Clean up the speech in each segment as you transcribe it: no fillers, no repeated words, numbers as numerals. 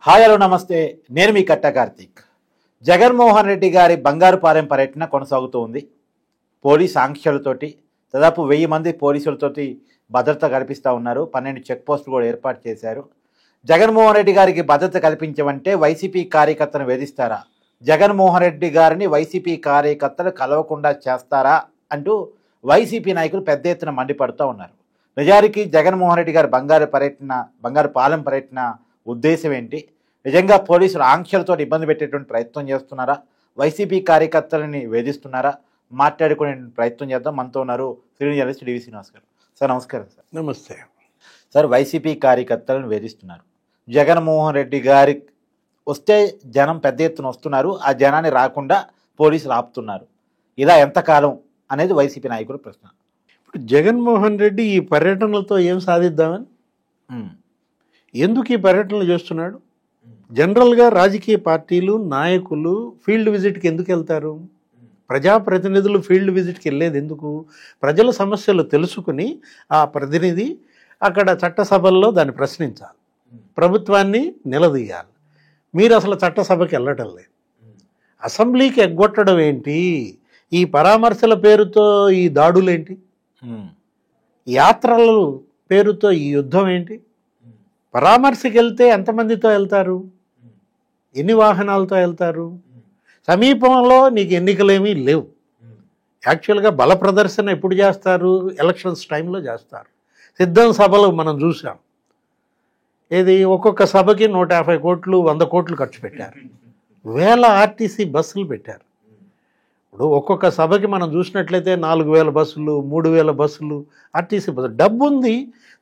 Hi hello నమస్తే, నేను మీ కట్ట కార్తీక్. జగన్మోహన్ రెడ్డి గారి బంగారుపాలెం పర్యటన కొనసాగుతూ ఉంది. పోలీస్ ఆంక్షలతోటి దాదాపు 1000 మంది పోలీసులతోటి భద్రత కల్పిస్తూ ఉన్నారు. 12 చెక్ పోస్టులు కూడా ఏర్పాటు చేశారు. జగన్మోహన్ రెడ్డి గారికి భద్రత కల్పించమంటే వైసీపీ కార్యకర్తను వేధిస్తారా, జగన్మోహన్ రెడ్డి గారిని వైసీపీ కార్యకర్తలు కలవకుండా చేస్తారా అంటూ వైసీపీ నాయకులు పెద్ద ఎత్తున మండిపడుతూ ఉన్నారు. నిజానికి జగన్మోహన్ రెడ్డి గారి బంగారుపాలెం పర్యటన ఉద్దేశం ఏంటి? నిజంగా పోలీసులు ఆంక్షలతో ఇబ్బంది పెట్టేటువంటి ప్రయత్నం చేస్తున్నారా, వైసీపీ కార్యకర్తలని వేధిస్తున్నారా? మాట్లాడుకునే ప్రయత్నం చేద్దాం. మనతో ఉన్నారు సీనియర్ జర్నలిస్ట్ డివి శ్రీనివాస్ గారు. సార్ నమస్కారం. సార్ నమస్తే. సార్, వైసీపీ కార్యకర్తలను వేధిస్తున్నారు. జగన్మోహన్ రెడ్డి గారి వస్తే జనం పెద్ద ఎత్తున వస్తున్నారు, ఆ జనాన్ని రాకుండా పోలీసులు ఆపుతున్నారు. ఇలా ఎంతకాలం అనేది వైసీపీ నాయకుల ప్రశ్న. ఇప్పుడు జగన్మోహన్ రెడ్డి ఈ పర్యటనలతో ఏం సాధిద్దామని, ఎందుకు ఈ పర్యటనలు చేస్తున్నాడు? జనరల్గా రాజకీయ పార్టీలు నాయకులు ఫీల్డ్ విజిట్కి ఎందుకు వెళ్తారు? ప్రజాప్రతినిధులు ఫీల్డ్ విజిట్కి వెళ్ళేది ఎందుకు? ప్రజల సమస్యలు తెలుసుకుని ఆ ప్రతినిధి అక్కడ చట్టసభల్లో దాన్ని ప్రశ్నించాలి, ప్రభుత్వాన్ని నిలదీయాలి. మీరు అసలు చట్టసభకి వెళ్ళటం లేదు, అసెంబ్లీకి ఎగ్గొట్టడం ఏంటి? ఈ పరామర్శల పేరుతో ఈ దాడులేంటి? యాత్రల పేరుతో ఈ యుద్ధం ఏంటి? పరామర్శకి వెళ్తే ఎంతమందితో వెళ్తారు? ఎన్ని వాహనాలతో వెళ్తారు? సమీపంలో నీకు ఎన్నికలేమీ లేవు. యాక్చువల్గా బల ప్రదర్శన ఎప్పుడు చేస్తారు? ఎలక్షన్స్ టైంలో చేస్తారు. సిద్ధం సభలు మనం చూసాం. ఏది ఒక్కొక్క సభకి 150 కోట్లు 100 కోట్లు ఖర్చు పెట్టారు. వేల ఆర్టీసీ బస్సులు పెట్టారు. ఇప్పుడు ఒక్కొక్క సభకి మనం చూసినట్లయితే 4000 బస్సులు 3000 బస్సులు ఆర్టీసీ బస్సులు. డబ్బు ఉంది,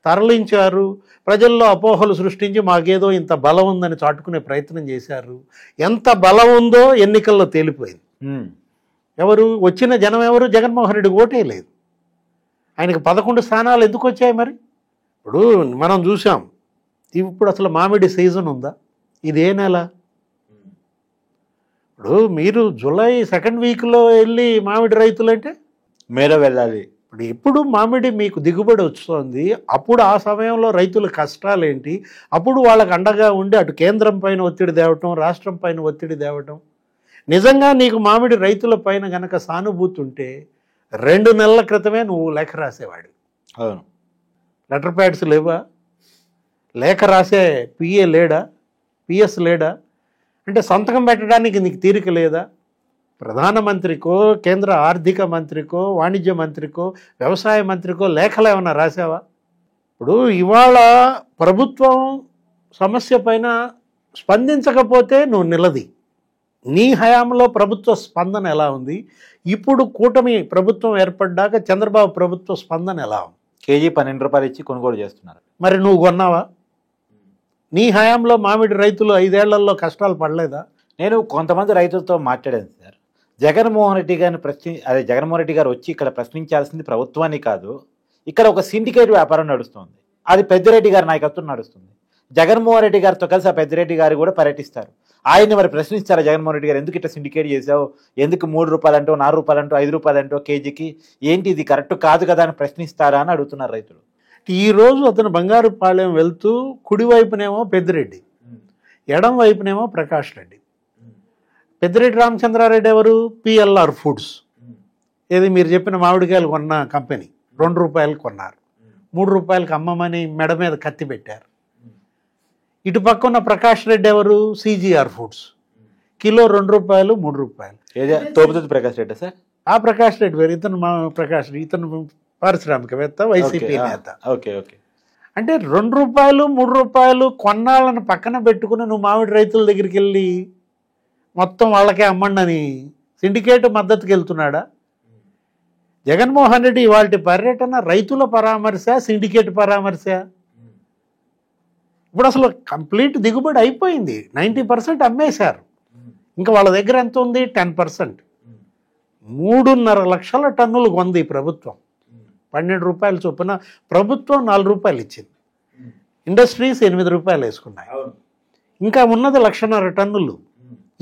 తరలించారు. ప్రజల్లో అపోహలు సృష్టించి మాకేదో ఇంత బలం ఉందని చాటుకునే ప్రయత్నం చేశారు. ఎంత బలం ఉందో ఎన్నికల్లో తేలిపోయింది. ఎవరు వచ్చిన జనం ఎవరు? జగన్మోహన్ రెడ్డి ఓటే లేదు. ఆయనకి 11 స్థానాలు ఎందుకు వచ్చాయి మరి? ఇప్పుడు మనం చూసాం, ఇప్పుడు అసలు మామిడి సీజన్ ఉందా? ఇదే నెల. ఇప్పుడు మీరు జూలై 2nd వీక్లో వెళ్ళి మామిడి రైతులంటే మేలో వెళ్ళాలి. ఇప్పుడు మామిడి మీకు దిగుబడి వస్తుంది. అప్పుడు ఆ సమయంలో రైతుల కష్టాలేంటి? అప్పుడు వాళ్ళకి అండగా ఉండి అటు కేంద్రం పైన ఒత్తిడి తేవటం, రాష్ట్రం పైన ఒత్తిడి తేవటం. నిజంగా నీకు మామిడి రైతుల పైన గనక సానుభూతి ఉంటే 2 నెలల క్రితమే నువ్వు లేఖ రాసేవాడు. అవును, లెటర్ ప్యాడ్స్ లేవా? లేఖ రాసే పిఏ లేడా? పిఎస్ లేడా? అంటే సంతకం పెట్టడానికి నీకు తీరిక లేదా? ప్రధానమంత్రికో, కేంద్ర ఆర్థిక మంత్రికో, వాణిజ్య మంత్రికో, వ్యవసాయ మంత్రికో లేఖలు ఏమన్నా రాసావా? ఇప్పుడు ఇవాళ ప్రభుత్వం సమస్య పైన స్పందించకపోతే నువ్వు నిలది. నీ హయాంలో ప్రభుత్వ స్పందన ఎలా ఉంది? ఇప్పుడు కూటమి ప్రభుత్వం ఏర్పడ్డాక చంద్రబాబు ప్రభుత్వ స్పందన ఎలా ఉంది? కేజీ 12 రూపాయలు ఇచ్చి కొనుగోలు చేస్తున్నారు. మరి నువ్వు కొన్నావా? నీ హయాంలో మామిడి రైతులు 5 ఏళ్లలో కష్టాలు పడలేదా? నేను కొంతమంది రైతులతో మాట్లాడాను సార్. జగన్మోహన్ రెడ్డి గారిని జగన్మోహన్ రెడ్డి గారు వచ్చి ఇక్కడ ప్రశ్నించాల్సింది ప్రభుత్వాన్ని కాదు, ఇక్కడ ఒక సిండికేట్ వ్యాపారం నడుస్తుంది. అది పెద్దిరెడ్డి గారి నాయకత్వం నడుస్తుంది. జగన్మోహన్ రెడ్డి గారితో కలిసి ఆ పెద్దిరెడ్డి గారు కూడా పర్యటిస్తారు. ఆయన్ని మరి ప్రశ్నిస్తారా? జగన్మోహన్ రెడ్డి గారు ఎందుకు ఇట్లా సిండికేట్ చేసావు, ఎందుకు 3 రూపాయలు అంటో 4 రూపాయలు అంటో 5 రూపాయలు అంటో కేజీకి, ఏంటి ఇది కరెక్ట్ కాదు కదా అని ప్రశ్నిస్తారా అని అడుగుతున్నారు రైతులు. ఈరోజు అతను బంగారుపాలెం వెళ్తూ కుడివైపునేమో పెద్దిరెడ్డి, ఎడం వైపునేమో ప్రకాష్ రెడ్డి. పెద్దిరెడ్డి రామచంద్రారెడ్డి ఎవరు? PLR foods. ఏది మీరు చెప్పిన మామిడికాయలు కొన్న కంపెనీ. 2 రూపాయలు కొన్నారు, 3 రూపాయలకి అమ్మమని మెడ మీద కత్తి పెట్టారు. ఇటు పక్క ఉన్న ప్రకాష్ రెడ్డి ఎవరు? CGR foods. కిలో 2 రూపాయలు 3 రూపాయలు. తోపుతుంది ప్రకాష్ రెడ్డి సార్. ఆ ప్రకాష్ రెడ్డి వేరు. ఇతను ప్రకాష్ రెడ్డి, ఇతను పారిశ్రామికవేత్త, వైసీపీ నేత. Okay okay. అంటే 2 రూపాయలు 3 రూపాయలు కొన్నాళ్ళని పక్కన పెట్టుకుని నువ్వు మామిడి రైతుల దగ్గరికి వెళ్ళి మొత్తం వాళ్ళకే అమ్మండి అని సిండికేట్ మద్దతుకి వెళ్తున్నాడా? జగన్మోహన్ రెడ్డి ఇవాళ పర్యటన రైతుల పరామర్శ, సిండికేట్ పరామర్శ. ఇప్పుడు అసలు కంప్లీట్ దిగుబడి అయిపోయింది. 90% అమ్మేశారు. ఇంకా వాళ్ళ దగ్గర ఎంత ఉంది? 10%. 3.5 లక్షల టన్నులు కొంది ప్రభుత్వం. 12 రూపాయల చొప్పున ప్రభుత్వం 4 రూపాయలు ఇచ్చింది. ఇండస్ట్రీస్ 8 రూపాయలు వేసుకున్నాయి. ఇంకా ఉన్నది 1.5 టన్నులు.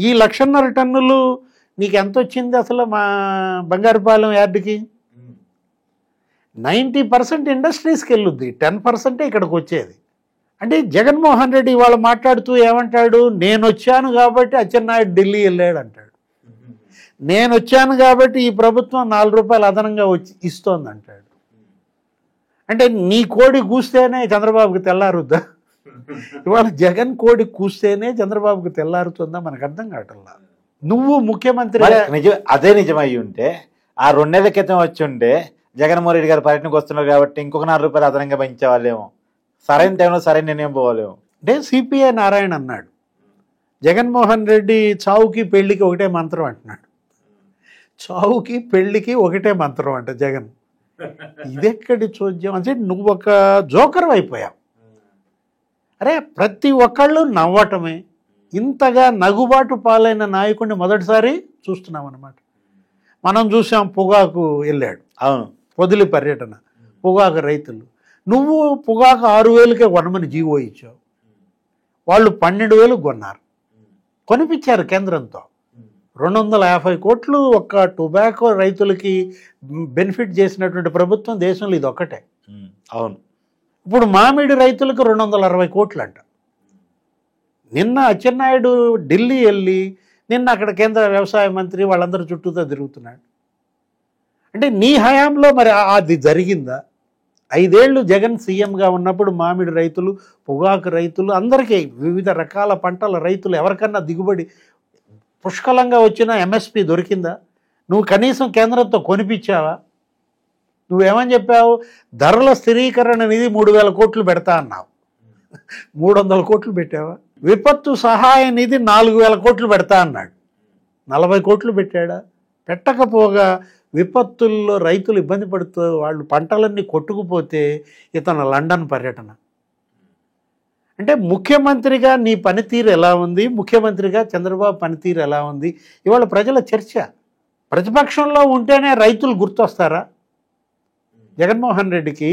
ఈ 1.5 టన్నులు నీకు ఎంత వచ్చింది అసలు మా బంగారుపాలెం యార్డుకి? 90% ఇండస్ట్రీస్కి వెళ్ళుద్ది, 10% ఇక్కడికి వచ్చేది. అంటే జగన్మోహన్ రెడ్డి ఇవాళ మాట్లాడుతూ ఏమంటాడు, నేను వచ్చాను కాబట్టి అచ్చెన్నాయుడు ఢిల్లీ వెళ్ళాడు అంటాడు. నేను వచ్చాను కాబట్టి ఈ ప్రభుత్వం 4 రూపాయలు అదనంగా వచ్చి ఇస్తోంది అంటాడు. అంటే నీ కోడి కూస్తేనే చంద్రబాబుకి తెల్లారుద్దా? ఇవాళ జగన్ కోడి కూస్తేనే చంద్రబాబుకి తెల్లారుతుందా? మనకు అర్థం కావట్లా. నువ్వు ముఖ్యమంత్రి అదే నిజమై ఉంటే ఆ 2 నెలల క్రితం వచ్చి ఉంటే జగన్మోహన్ రెడ్డి గారు పర్యటనకు వస్తున్నారు కాబట్టి ఇంకొక 4 రూపాయలు అదనంగా పెంచేవాళ్ళేమో, సరైన టైంలో సరైన నిర్ణయం పోవాలేమో. అంటే సిపిఐ నారాయణ అన్నాడు, జగన్మోహన్ రెడ్డి చావుకి పెళ్లికి ఒకటే మంత్రం అంటున్నాడు. చావుకి పెళ్లికి ఒకటే మంత్రం అంట జగన్. ఇదెక్కడి చోద్యం అంటే నువ్వు ఒక జోకర్ అయిపోయావు. అరే ప్రతి ఒక్కళ్ళు నవ్వటమే. ఇంతగా నగుబాటు పాలైన నాయకుడిని మొదటిసారి చూస్తున్నాం అన్నమాట. మనం చూసాం పొగాకు వెళ్ళాడు, అవును, పొదిలి పర్యటన, పొగాకు రైతులు. నువ్వు పొగాకు 6,000కే కొనమని జీవో ఇచ్చావు, వాళ్ళు 12,000 కొన్నారు, కొనిపించారు కేంద్రంతో. 250 కోట్లు ఒక్క టొబాకో రైతులకి బెనిఫిట్ చేసినటువంటి ప్రభుత్వం దేశంలో ఇది ఒక్కటే. అవును. ఇప్పుడు మామిడి రైతులకు 260 కోట్లు అంట. నిన్న అచ్చెన్నాయుడు ఢిల్లీ వెళ్ళి నిన్న అక్కడ కేంద్ర వ్యవసాయ మంత్రి వాళ్ళందరూ చుట్టూతో తిరుగుతున్నాడు. అంటే నీ హయాంలో మరి అది జరిగిందా? 5 ఏళ్ళు జగన్ సీఎంగా ఉన్నప్పుడు మామిడి రైతులు, పొగాకు రైతులు, అందరికీ వివిధ రకాల పంటల రైతులు ఎవరికన్నా దిగుబడి పుష్కలంగా వచ్చిన ఎంఎస్పి దొరికిందా? నువ్వు కనీసం కేంద్రంతో కొనిపించావా? నువ్వేమని చెప్పావు? ధరల స్థిరీకరణ నిధి 3,000 కోట్లు పెడతా అన్నావు, 300 కోట్లు పెట్టావా? విపత్తు సహాయ నిధి 4,000 కోట్లు పెడతా అన్నాడు, 40 కోట్లు పెట్టాడా? పెట్టకపోగా విపత్తుల్లో రైతులు ఇబ్బంది పడుతూ వాళ్ళు పంటలన్నీ కొట్టుకుపోతే ఇతను లండన్ పర్యటన. అంటే ముఖ్యమంత్రిగా నీ పనితీరు ఎలా ఉంది, ముఖ్యమంత్రిగా చంద్రబాబు పనితీరు ఎలా ఉంది, ఇవాళ ప్రజల చర్చ. ప్రతిపక్షంలో ఉంటేనే రైతులు గుర్తొస్తారా? జగన్మోహన్ రెడ్డికి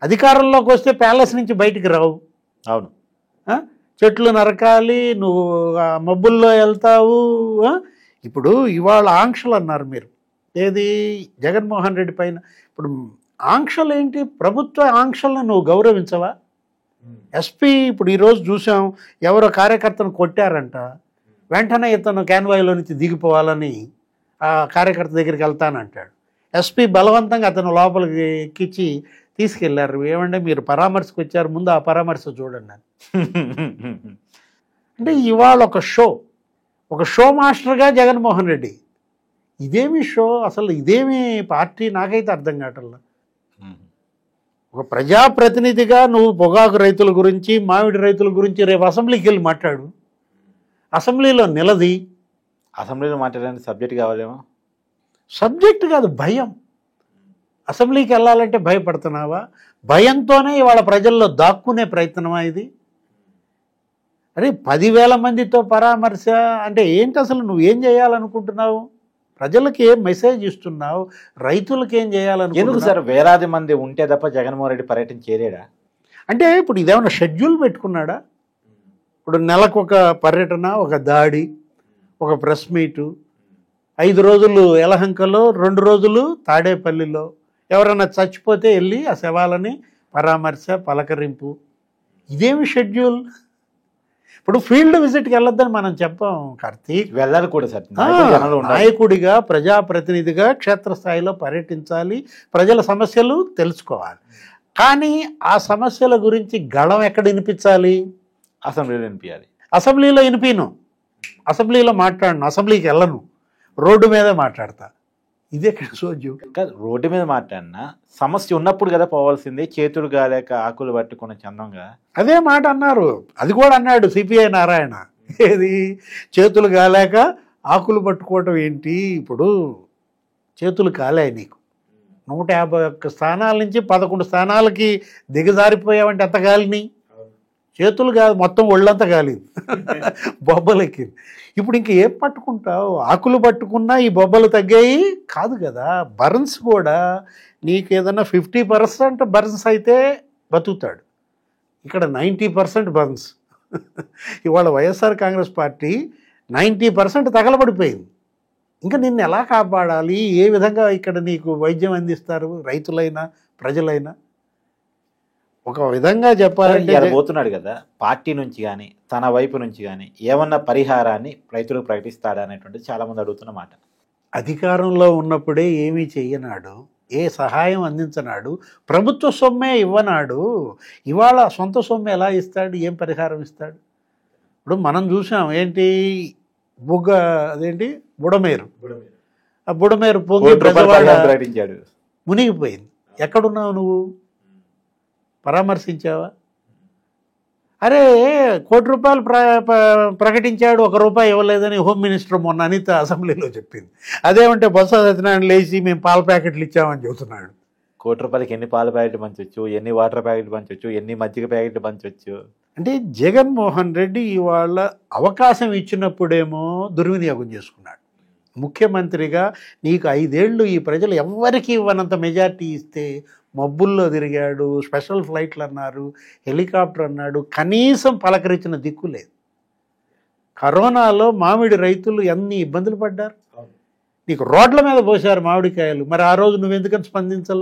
అధికారంలోకి వస్తే ప్యాలెస్ నుంచి బయటికి రావు. అవును, చెట్లు నరకాలి, నువ్వు మబ్బుల్లో వెళ్తావు. ఇప్పుడు ఇవాళ ఆంక్షలు అన్నారు మీరు, ఏది జగన్మోహన్ రెడ్డి పైన. ఇప్పుడు ఆంక్షలు ఏంటి? ప్రభుత్వ ఆంక్షలను నువ్వు గౌరవించవా? ఎస్పీ ఇప్పుడు ఈరోజు చూసాం, ఎవరో కార్యకర్తను కొట్టారంట, వెంటనే ఇతను క్యాన్వాయ్లో నుంచి దిగిపోవాలని ఆ కార్యకర్త దగ్గరికి వెళ్తానంటాడు. ఎస్పీ బలవంతంగా అతను లోపలికి ఎక్కించి తీసుకెళ్లారు. ఏమంటే మీరు పరామర్శకు వచ్చారు, ముందు ఆ పరామర్శ చూడండి అని. అంటే ఇవాళ ఒక షో మాస్టర్గా జగన్మోహన్ రెడ్డి. ఇదేమి షో అసలు? ఇదేమి పార్టీ? నాకైతే అర్థం కావట్లా. ఒక ప్రజాప్రతినిధిగా నువ్వు పొగాకు రైతుల గురించి, మామిడి రైతుల గురించి రేపు అసెంబ్లీకి వెళ్ళి మాట్లాడు, అసెంబ్లీలో నిలది. అసెంబ్లీలో మాట్లాడడానికి సబ్జెక్ట్ కావాలేమో. సబ్జెక్ట్ కాదు, భయం. అసెంబ్లీకి వెళ్ళాలంటే భయపడుతున్నావా? భయంతోనే ఇవాళ ప్రజల్లో దాక్కునే ప్రయత్నమా ఇది? అరే 10,000 మందితో పరామర్శ అంటే ఏంటి అసలు? నువ్వేం చేయాలనుకుంటున్నావు? ప్రజలకి ఏం మెసేజ్ ఇస్తున్నావు? రైతులకి ఏం చేయాలనుకుంటున్నావు? ఎందుకు సార్ వేలాది మంది ఉంటే తప్ప జగన్మోహన్ రెడ్డి పర్యటన చేయలేడా? అంటే ఇప్పుడు ఇదేమన్నా షెడ్యూల్ పెట్టుకున్నాడా? ఇప్పుడు నెలకు ఒక పర్యటన, ఒక దాడి, ఒక ప్రెస్ మీటు, 5 రోజులు యలహంకలో, 2 రోజులు తాడేపల్లిలో, ఎవరైనా చచ్చిపోతే వెళ్ళి ఆ శవాలని పరామర్శ, పలకరింపు. ఇదేమి షెడ్యూల్? ఇప్పుడు ఫీల్డ్ విజిట్కి వెళ్ళొద్దని మనం చెప్పాం కార్తీక్. వెళ్ళాలి కూడా సార్. నాయకుడిగా, ప్రజాప్రతినిధిగా క్షేత్రస్థాయిలో పర్యటించాలి, ప్రజల సమస్యలు తెలుసుకోవాలి. కానీ ఆ సమస్యల గురించి గళం ఎక్కడ వినిపించాలి? అసెంబ్లీలో వినిపించాలి. అసెంబ్లీలో వినిపిను, అసెంబ్లీలో మాట్లాడను, అసెంబ్లీకి వెళ్ళను, రోడ్డు మీదే మాట్లాడతా. ఇదే సోజ్యం. రోడ్డు మీద మాట్లాడినా సమస్య ఉన్నప్పుడు కదా పోవాల్సింది. చేతులు గాలేక ఆకులు పట్టుకున్న చందంగా అదే మాట అన్నారు. అది కూడా అన్నాడు సిపిఐ నారాయణ. ఏది చేతులు గాలేక ఆకులు పట్టుకోవటం ఏంటి? ఇప్పుడు చేతులు కాలాయి నీకు, 151 స్థానాల నుంచి 11 స్థానాలకి దిగజారిపోయావంటే ఎంత గాలిని? చేతులు కాదు, మొత్తం ఒళ్ళంతా కాలేదు, బొబ్బలకి. ఇప్పుడు ఇంక ఏం పట్టుకుంటావు? ఆకులు పట్టుకున్నా ఈ బొబ్బలు తగ్గాయి కాదు కదా. బర్న్స్ కూడా నీకు ఏదన్నా 50% బర్న్స్ అయితే బతుకుతాడు, ఇక్కడ 90% బర్న్స్. ఇవాళ వైఎస్ఆర్ కాంగ్రెస్ పార్టీ 90% తగలబడిపోయింది. ఇంకా నిన్ను ఎలా కాపాడాలి? ఏ విధంగా ఇక్కడ నీకు వైద్యం అందిస్తారు రైతులైనా ప్రజలైనా? ఒక విధంగా చెప్పాలంటే ఇవాళ పోతున్నాడు కదా, పార్టీ నుంచి కానీ తన వైపు నుంచి కానీ ఏమన్నా పరిహారాన్ని రైతులకు ప్రకటిస్తాడా అనేటువంటిది చాలా మంది అడుగుతున్న మాట. అధికారంలో ఉన్నప్పుడే ఏమీ చెయ్యనాడు, ఏ సహాయం అందించనాడు, ప్రభుత్వ సొమ్మే ఇవ్వనాడు, ఇవాళ సొంత సొమ్ము ఎలా ఇస్తాడు, ఏం పరిహారం ఇస్తాడు? ఇప్పుడు మనం చూసాం ఏంటి, అదేంటి బుడమేరు, ఆ బుడమేరు పొంగి ₹1 బెజవాడ ప్రకటించాడు. మునిగిపోయింది. ఎక్కడున్నావు నువ్వు? పరామర్శించావా? అరే ₹1 ప్రకటించాడు, ₹1 ఇవ్వలేదని హోమ్ మినిస్టర్ మొన్న అనిత అసెంబ్లీలో చెప్పింది. అదేమంటే బొత్స సత్యనారాయణ లేచి మేము పాల ప్యాకెట్లు ఇచ్చామని చెబుతున్నాడు. ₹1 ఎన్ని పాల ప్యాకెట్లు పంచవచ్చు, ఎన్ని వాటర్ ప్యాకెట్లు పంచవచ్చు, ఎన్ని మజ్జిగ ప్యాకెట్లు పంచవచ్చు. అంటే జగన్మోహన్ రెడ్డి ఇవాళ అవకాశం ఇచ్చినప్పుడేమో దుర్వినియోగం చేసుకున్నాడు. ముఖ్యమంత్రిగా నీకు 5 ఏళ్ళు ఈ ప్రజలు ఎవ్వరికీ ఇవ్వనంత మెజార్టీ ఇస్తే మబ్బుల్లో తిరిగాడు, స్పెషల్ ఫ్లైట్లు అన్నారు, హెలికాప్టర్ అన్నాడు, కనీసం పలకరించిన దిక్కు లేదు. కరోనాలో మామిడి రైతులు ఎన్ని ఇబ్బందులు పడ్డారు. నీకు రోడ్ల మీద పోసారు మామిడికాయలు, మరి ఆ రోజు నువ్వెందుకని స్పందించాల?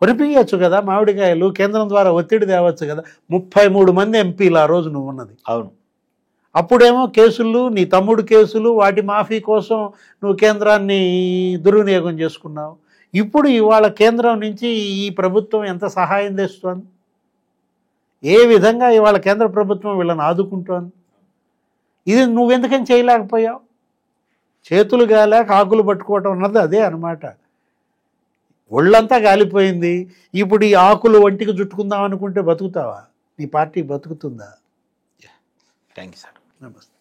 కొనిపించచ్చు కదా మామిడికాయలు, కేంద్రం ద్వారా ఒత్తిడి తేవచ్చు కదా. 33 మంది ఎంపీలు ఆ రోజు నువ్వు ఉన్నది. అవును. అప్పుడేమో కేసులు, నీ తమ్ముడు కేసులు, వాటి మాఫీ కోసం నువ్వు కేంద్రాన్ని దుర్వినియోగం చేసుకున్నావు. ఇప్పుడు ఇవాళ కేంద్రం నుంచి ఈ ప్రభుత్వం ఎంత సహాయం తెస్తోంది, ఏ విధంగా ఇవాళ కేంద్ర ప్రభుత్వం వీళ్ళని ఆదుకుంటోంది, ఇది నువ్వెందుకని చేయలేకపోయావు? చేతులు గాలేక ఆకులు పట్టుకోవటం అన్నది అదే అనమాట. ఒళ్ళంతా గాలిపోయింది, ఇప్పుడు ఈ ఆకులు ఒంటికి చుట్టుకుందాం అనుకుంటే బతుకుతావా? నీ పార్టీ బతుకుతుందా? Thank you sir. నమస్తే.